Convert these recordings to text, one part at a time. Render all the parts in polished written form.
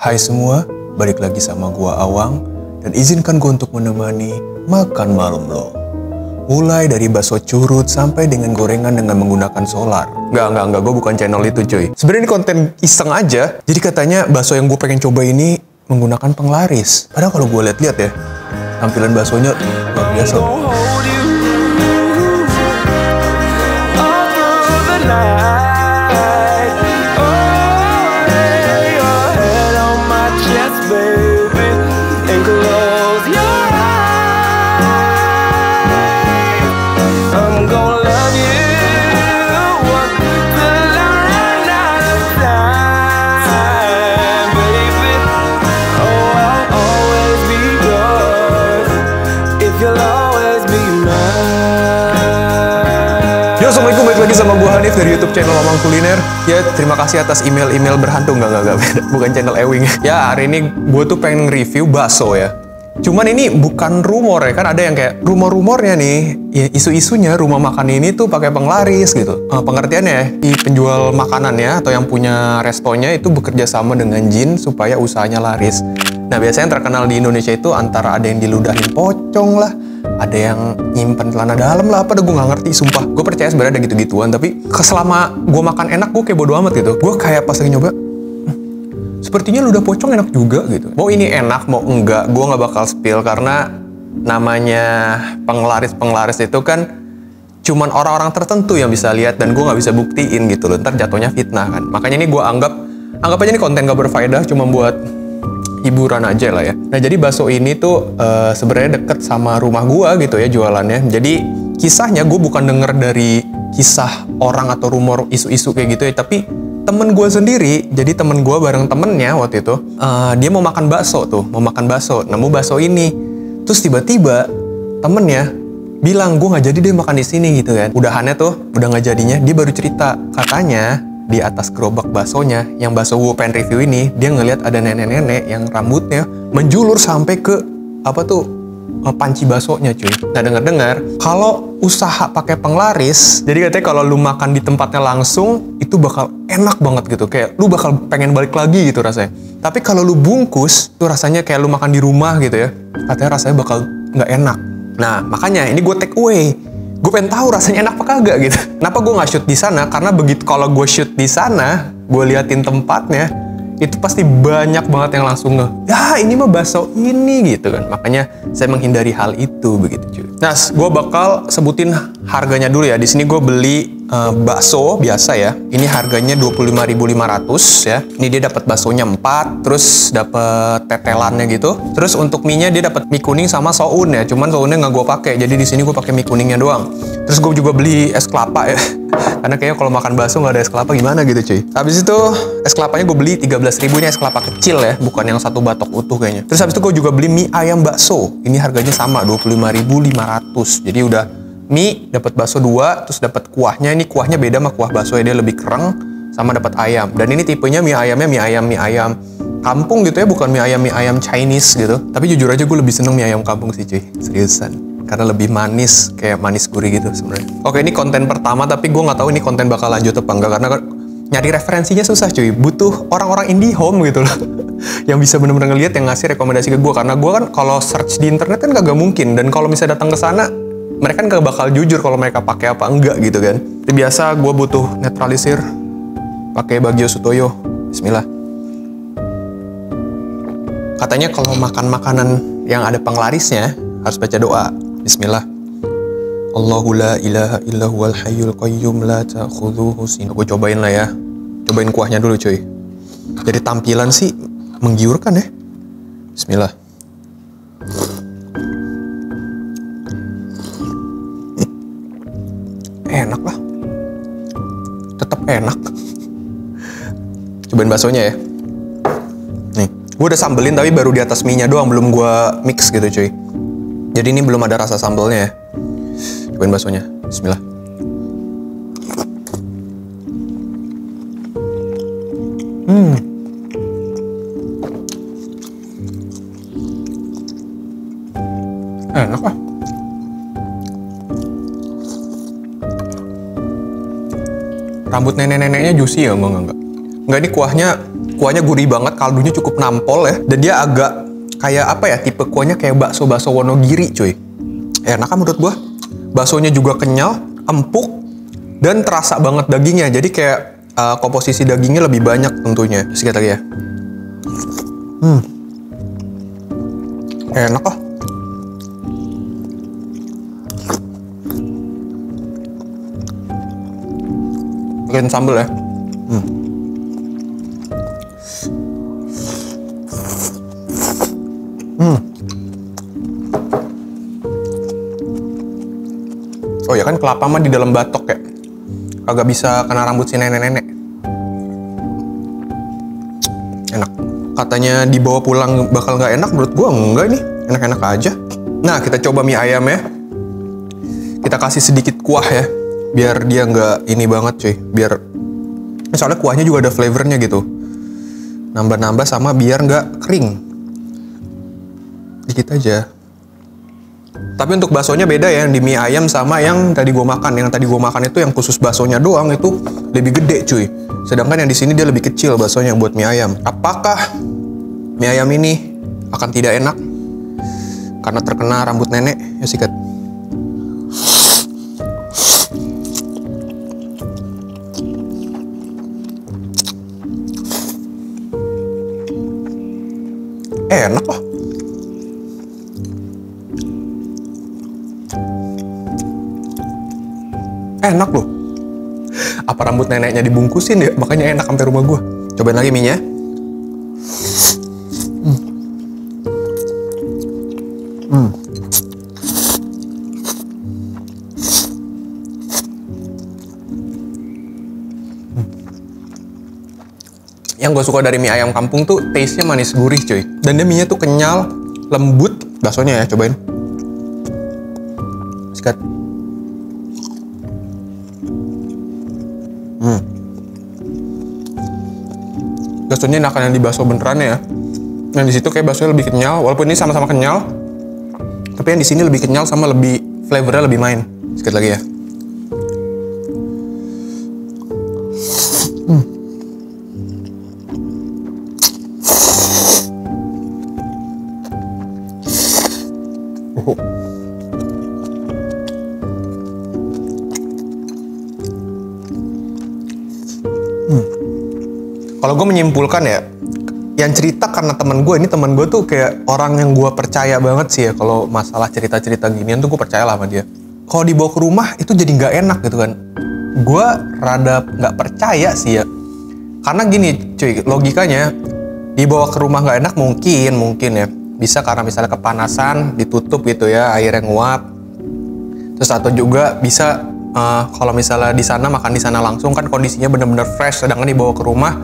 Hai semua, balik lagi sama gua Awang, dan izinkan gua untuk menemani makan malam lo. Mulai dari bakso curut sampai dengan gorengan dengan menggunakan solar. Enggak, gua bukan channel itu cuy. Sebenarnya ini konten iseng aja. Jadi katanya bakso yang gue pengen coba ini menggunakan penglaris. Padahal kalau gue lihat-lihat ya, tampilan baksonya luar biasa. Yo, assalamualaikum, balik lagi sama gue Hanif dari YouTube channel Omang Kuliner. Ya, terima kasih atas email berhantu. Enggak, bukan channel Ewing. Ya, hari ini gue tuh pengen review bakso ya. Cuman ini bukan rumor ya, kan ada yang kayak rumor-rumornya nih, ya, isu-isunya rumah makan ini tuh pakai penglaris gitu. Pengertiannya, penjual makanannya atau yang punya restonya itu bekerja sama dengan jin supaya usahanya laris. Nah, biasanya yang terkenal di Indonesia itu antara ada yang diludahin pocong lah, ada yang nyimpen celana dalam lah, apa dah gue nggak ngerti, sumpah. Gue percaya sebenarnya ada gitu-gituan, tapi selama gue makan enak, gue kayak bodo amat gitu. Gue kayak pas lagi nyoba, sepertinya ludah pocong enak juga gitu. Mau ini enak, mau enggak, gue nggak bakal spill karena namanya penglaris itu kan cuman orang-orang tertentu yang bisa lihat dan gue nggak bisa buktiin gitu loh. Ntar jatuhnya fitnah kan. Makanya ini gue anggap aja ini konten gak berfaedah, cuma buat hiburan aja lah ya. Nah, jadi bakso ini tuh sebenarnya deket sama rumah gua gitu ya jualannya. Jadi kisahnya gue bukan denger dari kisah orang atau rumor isu-isu kayak gitu ya, tapi temen gue sendiri. Jadi temen gue bareng temennya waktu itu, dia mau makan bakso tuh, nemu bakso ini. Terus tiba-tiba temennya bilang, gue nggak jadi deh makan di sini gitu kan. Udahannya tuh, udah nggak jadinya, dia baru cerita katanya di atas gerobak baksonya, yang bakso gue pengen review ini, dia ngelihat ada nenek-nenek yang rambutnya menjulur sampai ke panci baksonya cuy. Nah, dengar kalau usaha pakai penglaris, jadi katanya kalau lu makan di tempatnya langsung itu bakal enak banget gitu, kayak lu bakal pengen balik lagi gitu rasanya. Tapi kalau lu bungkus tuh rasanya kayak lu makan di rumah gitu ya, katanya rasanya bakal nggak enak. Nah, makanya ini gue take away. Gue pengen tahu rasanya enak apa kagak gitu. Kenapa gue nggak shoot di sana? Karena begitu kalau gue shoot di sana, gue liatin tempatnya, itu pasti banyak banget yang langsung ya ini mah bakso ini gitu kan. Makanya saya menghindari hal itu begitu cuy. Nah, gue bakal sebutin harganya dulu ya. Di sini gue beli bakso biasa ya. Ini harganya 25.500 ya. Ini dia dapat baksonya 4, terus dapat tetelannya gitu. Terus untuk mie-nya dia dapat mie kuning sama soun ya. Cuman sounnya nggak gue pakai. Jadi di sini gue pakai mie kuningnya doang. Terus gue juga beli es kelapa ya. Karena kayaknya kalau makan bakso nggak ada es kelapa gimana gitu cuy. Habis itu es kelapanya gue beli 13.000-nya es kelapa kecil ya, bukan yang satu batok utuh kayaknya. Terus habis itu gue juga beli mie ayam bakso. Ini harganya sama 25.500. Jadi udah mie dapat bakso 2, terus dapat kuahnya. Ini kuahnya beda sama kuah bakso ya, dia lebih kereng, sama dapat ayam. Dan ini tipenya mie ayamnya mie ayam kampung gitu ya, bukan mie ayam Chinese gitu. Tapi jujur aja gue lebih seneng mie ayam kampung sih cuy, seriusan. Karena lebih manis, kayak manis gurih gitu sebenarnya. Oke, ini konten pertama, tapi gue nggak tahu ini konten bakal lanjut apa enggak, karena nyari referensinya susah cuy. Butuh orang-orang indie home gitu loh. Yang bisa bener-bener ngeliat, yang ngasih rekomendasi ke gue. Karena gue kan kalau search di internet kan kagak mungkin. Dan kalau misalnya datang ke sana, mereka kan gak bakal jujur kalau mereka pakai apa enggak gitu kan. Jadi biasa gue butuh netralisir pakai Bagio Sutoyo. Bismillah. Katanya kalau makan makanan yang ada penglarisnya harus baca doa. Bismillah. Allahu la ilaha illa huwal hayyul qayyum la ta'khudhuhu sinatun. Gue cobain lah ya. Cobain kuahnya dulu cuy. Jadi tampilan sih menggiurkan ya. Bismillah. Enak lah. Tetap enak. Cobain baksonya ya. Nih, gue udah sambelin tapi baru di atas mie-nya doang, belum gue mix gitu cuy. Jadi ini belum ada rasa sambelnya ya. Cobain baksonya. Bismillah. Enak lah. Rambut nenek-neneknya juicy ya, enggak. Enggak, ini kuahnya Kuahnya gurih banget, kaldunya cukup nampol ya. Dan dia agak kayak apa ya, tipe kuahnya kayak bakso Wonogiri cuy. Enak kan menurut gua. Baksonya juga kenyal, empuk, dan terasa banget dagingnya. Jadi kayak komposisi dagingnya lebih banyak tentunya. Sedikit lagi ya. Enak kok. Bikin sambal ya. Oh ya kan kelapa mah di dalam batok ya. Kagak bisa kena rambut si nenek-nenek. Enak. Katanya dibawa pulang bakal nggak enak, menurut gua enggak nih. Enak-enak aja. Nah, kita coba mie ayam ya. Kita kasih sedikit kuah ya. Biar dia nggak ini banget cuy. Biar soalnya kuahnya juga ada flavornya gitu. Nambah-nambah sama biar nggak kering. Dikit aja. Tapi untuk baksonya beda ya, yang di mie ayam sama yang tadi gua makan. Yang tadi gua makan itu yang khusus baksonya doang itu lebih gede cuy. Sedangkan yang di sini dia lebih kecil baksonya buat mie ayam. Apakah mie ayam ini akan tidak enak karena terkena rambut nenek? Ya sikat. Enak loh. Enak loh. Apa rambut neneknya dibungkusin ya? Makanya enak sampai rumah gua. Cobain lagi mie-nya. Yang gue suka dari mie ayam kampung tuh taste-nya manis gurih cuy. Dan dia mie-nya tuh kenyal, lembut. Baksonya ya, cobain. Sikat. Baksonya enakan yang di bakso benerannya ya. Yang di situ kayak baksonya lebih kenyal, walaupun ini sama-sama kenyal. Tapi yang di sini lebih kenyal sama lebih flavornya lebih main. Sedikit lagi ya. Kalau gue menyimpulkan ya, yang cerita karena teman gue tuh kayak orang yang gue percaya banget sih ya. Kalau masalah cerita-cerita ginian tuh gue percaya lah sama dia. Kalau dibawa ke rumah itu jadi nggak enak gitu kan. Gue rada nggak percaya sih ya. Karena gini cuy, logikanya dibawa ke rumah nggak enak mungkin ya. Bisa karena misalnya kepanasan, ditutup gitu ya, airnya nguap. Terus atau juga bisa kalau misalnya di sana makan di sana langsung kan kondisinya bener-bener fresh. Sedangkan dibawa ke rumah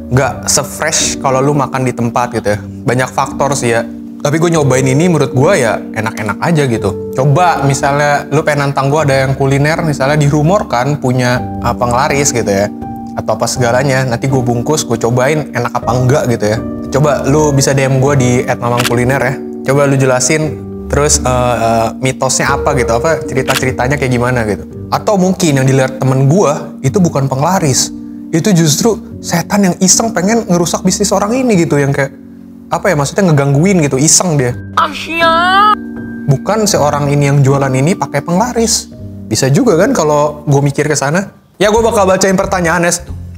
nggak se-fresh kalau lu makan di tempat gitu ya. Banyak faktor sih ya. Tapi gue nyobain ini menurut gue ya enak-enak aja gitu. Coba misalnya lu pengen nantang gue ada yang kuliner, misalnya di rumor kan punya penglaris gitu ya. Atau apa segalanya, nanti gue bungkus, gue cobain enak apa enggak gitu ya. Coba lu bisa DM gue di @mamangkuliner ya. Coba lu jelasin terus mitosnya apa gitu, apa cerita-ceritanya kayak gimana gitu. Atau mungkin yang dilihat temen gue itu bukan penglaris. Itu justru setan yang iseng pengen ngerusak bisnis orang ini gitu, yang kayak apa ya, maksudnya ngegangguin gitu, iseng dia. Bukan seorang ini yang jualan ini pakai penglaris. Bisa juga kan kalau gue mikir ke sana. Ya gue bakal bacain pertanyaannya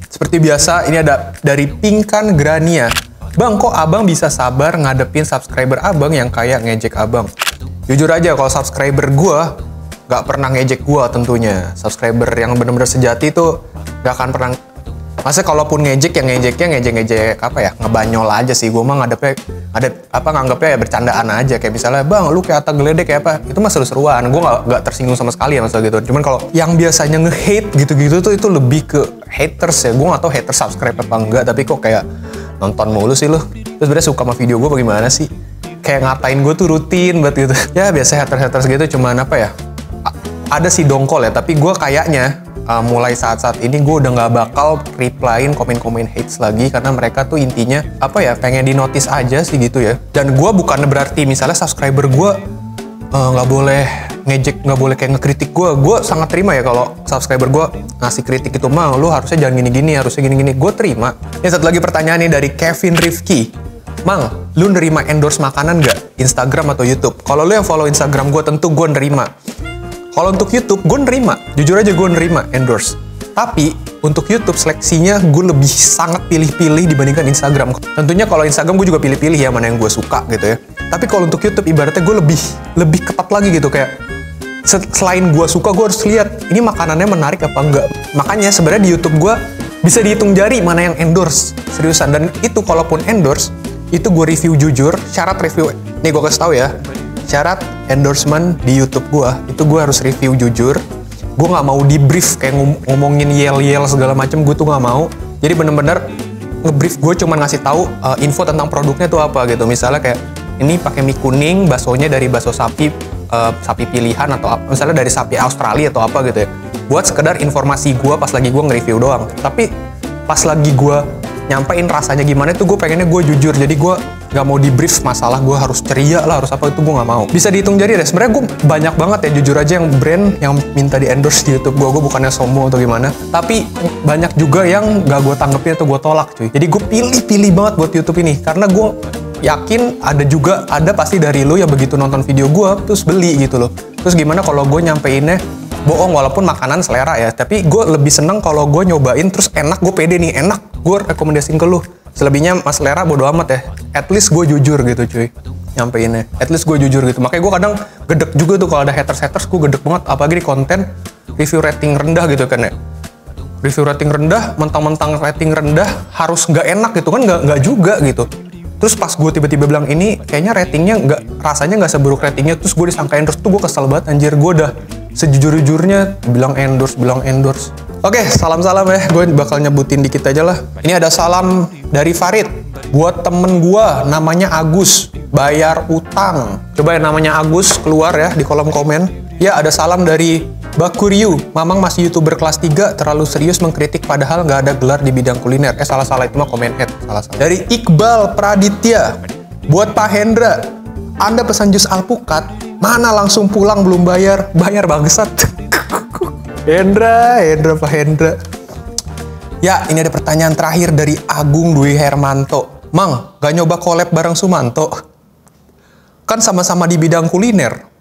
seperti biasa. Ini ada dari Pinkan Grania. Bang, kok abang bisa sabar ngadepin subscriber abang yang kayak ngejek abang? Jujur aja kalau subscriber gue gak pernah ngejek gue tentunya. Subscriber yang bener-bener sejati tuh gak akan pernah. Masa kalaupun ngejek ya ngejek apa ya, ngebanyol aja sih. Gue mah nganggapnya ya bercandaan aja. Kayak misalnya, bang lu kayak Atta Geledek kayak apa, itu mah seru-seruan. Gue gak tersinggung sama sekali ya masalah gitu. Cuman kalau yang biasanya nge-hate gitu-gitu tuh itu lebih ke haters ya. Gue gak tau haters subscribe apa enggak, tapi kok kayak nonton mulu sih lu. Terus sebenernya suka sama video gue bagaimana sih? Kayak ngatain gue tuh rutin banget gitu. Ya biasa haters gitu, cuman apa ya, ada sih dongkol ya. Tapi gue kayaknya mulai saat-saat ini gue udah nggak bakal replyin komen-komen hates lagi, karena mereka tuh intinya apa ya, pengen di notice aja sih gitu ya. Dan gue bukan berarti misalnya subscriber gue nggak boleh ngejek, nggak boleh kayak ngekritik gue. Gue sangat terima ya kalau subscriber gue ngasih kritik itu, mah lu harusnya jangan gini-gini, harusnya gini-gini. Gue terima. Ini satu lagi pertanyaan nih dari Kevin Rifki. Mang, lu nerima endorse makanan nggak? Instagram atau YouTube? Kalau lu yang follow Instagram gue, tentu gue nerima. Kalau untuk YouTube, gue nerima. Jujur aja gue nerima endorse. Tapi untuk YouTube seleksinya gue lebih sangat pilih-pilih dibandingkan Instagram. Tentunya kalau Instagram gue juga pilih-pilih ya mana yang gue suka gitu ya. Tapi kalau untuk YouTube ibaratnya gue lebih ketat lagi gitu, kayak selain gue suka, gue harus lihat ini makanannya menarik apa enggak. Makanya sebenarnya di YouTube gue bisa dihitung jari mana yang endorse, seriusan. Dan itu kalaupun endorse, itu gue review jujur. Syarat review, nih gue kasih tahu ya, syarat endorsement di YouTube gue itu gue harus review jujur. Gue nggak mau di brief kayak ngomongin yel segala macem, gue tuh nggak mau. Jadi bener-bener ngebrief gue cuma ngasih tahu info tentang produknya tuh apa gitu. Misalnya kayak ini pakai mie kuning, baksonya dari bakso sapi pilihan, atau misalnya dari sapi Australia atau apa gitu ya. Buat sekedar informasi gue pas lagi gue nge-review doang. Tapi pas lagi gue nyampein rasanya gimana itu gue pengennya gue jujur. Jadi gue nggak mau di brief masalah gue harus ceria lah, harus apa, itu gue nggak mau. Bisa dihitung jari deh. Sebenarnya gue banyak banget ya jujur aja yang brand yang minta di endorse di YouTube gue bukannya sombong atau gimana. Tapi banyak juga yang nggak gue tanggepin atau gue tolak cuy. Jadi gue pilih banget buat YouTube ini karena gue yakin ada pasti dari lo yang begitu nonton video gue terus beli gitu loh. Terus gimana kalau gue nyampeinnya bohong, walaupun makanan selera ya, tapi gue lebih seneng kalau gue nyobain terus enak, gue pede nih enak, gue rekomendasiin ke lu. Selebihnya mas selera bodo amat ya, at least gue jujur gitu cuy nyampeinnya, at least gue jujur gitu. Makanya gue kadang gedek juga tuh kalau ada haters gue gedek banget, apalagi di konten review rating rendah gitu kan ya. Review rating rendah, mentang-mentang rating rendah harus nggak enak gitu kan, nggak juga gitu. Terus pas gue tiba-tiba bilang ini kayaknya ratingnya rasanya nggak seburuk ratingnya, terus gue disangka endorse, tuh gue kesel banget anjir. Gue udah sejujur-jujurnya bilang endorse. Oke, salam-salam ya, gue bakal nyebutin dikit aja lah. Ini ada salam dari Farid buat temen gue namanya Agus, bayar utang. Coba yang namanya Agus keluar ya di kolom komen. Ya, ada salam dari Bakuryu, Mamang masih YouTuber kelas 3, terlalu serius mengkritik padahal nggak ada gelar di bidang kuliner. Salah-salah itu mah komen head, salah. Dari Iqbal Praditya, buat Pak Hendra, Anda pesan jus alpukat, mana langsung pulang belum bayar bangsat. Hendra Pak Hendra. Ya, ini ada pertanyaan terakhir dari Agung Dwi Hermanto. Mang, gak nyoba collab bareng Sumanto? Kan sama-sama di bidang kuliner.